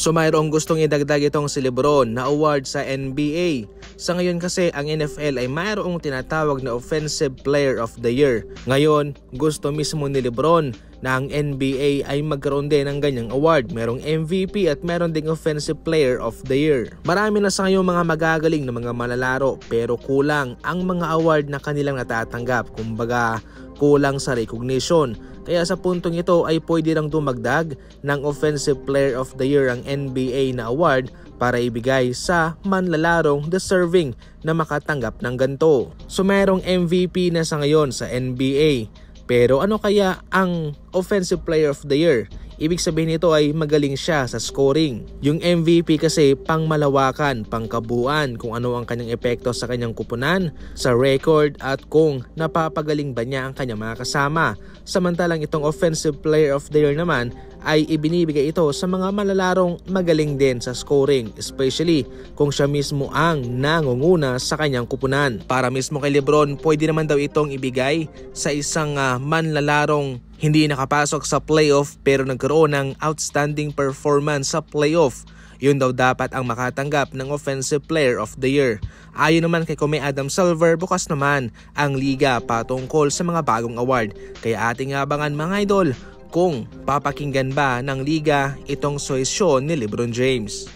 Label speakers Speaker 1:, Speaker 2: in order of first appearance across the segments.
Speaker 1: So mayroong gustong idagdag itong si LeBron na award sa NBA. Sa ngayon kasi ang NFL ay mayroong tinatawag na Offensive Player of the Year. Ngayon gusto mismo ni LeBron na ang NBA ay magkaroon din ng ganyang award. Merong MVP at meron ding Offensive Player of the Year. Marami na sa ngayon mga magagaling na mga manlalaro pero kulang ang mga award na kanilang natatanggap. Kumbaga kulang sa recognition. Kaya sa puntong ito ay pwede lang dumagdag ng Offensive Player of the Year ang NBA na award para ibigay sa manlalarong deserving na makatanggap ng ganito. So mayroong MVP na sa ngayon sa NBA. Pero ano kaya ang Offensive Player of the Year? Ibig sabihin nito ay magaling siya sa scoring. Yung MVP kasi pang malawakan, pang kabuuan kung ano ang kanyang epekto sa kanyang kupunan, sa record at kung napapagaling ba niya ang kanyang mga kasama. Samantalang itong Offensive Player of the Year naman ay ibinibigay ito sa mga malalarong magaling din sa scoring, especially kung siya mismo ang nangunguna sa kanyang kupunan. Para mismo kay LeBron, pwede naman daw itong ibigay sa isang manlalarong hindi nakapasok sa playoff pero nagkaroon ng outstanding performance sa playoff. Yun daw dapat ang makatanggap ng Offensive Player of the Year. Ayon naman kay Kome Adam Silver, bukas naman ang liga patungkol sa mga bagong award. Kaya ating abangan mga idol kung papakinggan ba ng liga itong suhesyon ni LeBron James.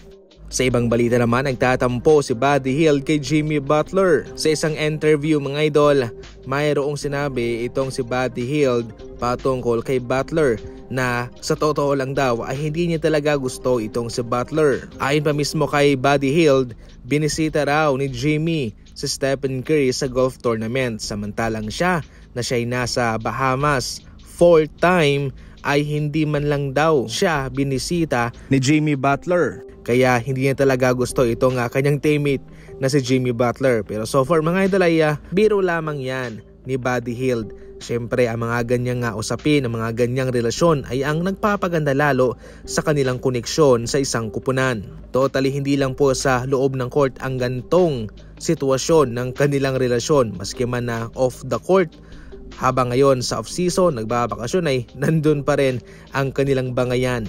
Speaker 1: Sa ibang balita naman, nagtatampo si Buddy Hield kay Jimmy Butler. Sa isang interview mga idol, mayroong sinabi itong si Buddy Hield patungkol kay Butler na sa totoo lang daw ay hindi niya talaga gusto itong si Butler. Ayon pa mismo kay Buddy Hield, binisita raw ni Jimmy si Stephen Curry sa golf tournament samantalang siya na siya'y nasa Bahamas. 4th time ay hindi man lang daw siya binisita ni Jimmy Butler. Kaya hindi niya talaga gusto itong kanyang teammate na si Jimmy Butler. Pero so far mga idol ay biro lamang yan ni Buddy Hield. Siyempre ang mga ganyang usapin, ang mga ganyang relasyon ay ang nagpapaganda lalo sa kanilang koneksyon sa isang kupunan. Totally hindi lang po sa loob ng court ang gantong sitwasyon ng kanilang relasyon, maski man na off the court. Habang ngayon sa off-season, nagbabakasyon ay nandun pa rin ang kanilang bangayan.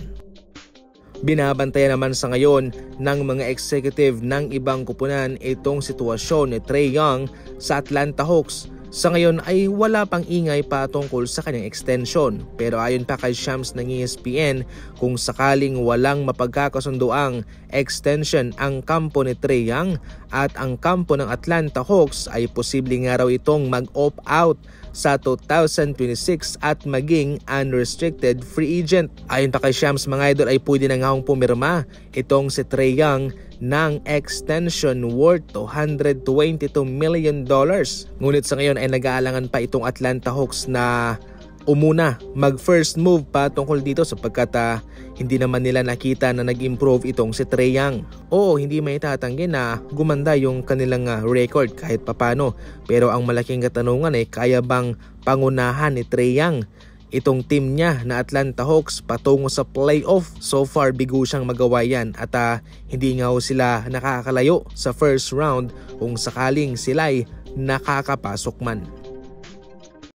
Speaker 1: Binabantayan naman sa ngayon ng mga executive ng ibang kupunan itong sitwasyon ni Trae Young sa Atlanta Hawks. Sa ngayon ay wala pang ingay patungkol sa kanyang extension. Pero ayon pa kay Shams ng ESPN, kung sakaling walang mapagkakasundoang extension ang kampo ni Trae Young at ang kampo ng Atlanta Hawks ay posible nga raw itong mag-opt out sa 2026 at maging unrestricted free agent. Ayon pa kay Shams mga idol ay pwede na nga pumirma itong si Trae Young ng extension worth $222 million. Ngunit sa ngayon ay nag-aalangan pa itong Atlanta Hawks na umuna mag first move pa tungkol dito sapagkat hindi naman nila nakita na nag-improve itong si Trae Young. Oo, hindi may tatanggi na gumanda yung kanilang record kahit papano. Pero ang malaking katanungan ay kaya bang pangunahan ni Trae Young itong team niya na Atlanta Hawks patungo sa playoff? So far bigo siyang magawa yan at hindi nga sila nakakalayo sa first round kung sakaling sila'y nakakapasok man.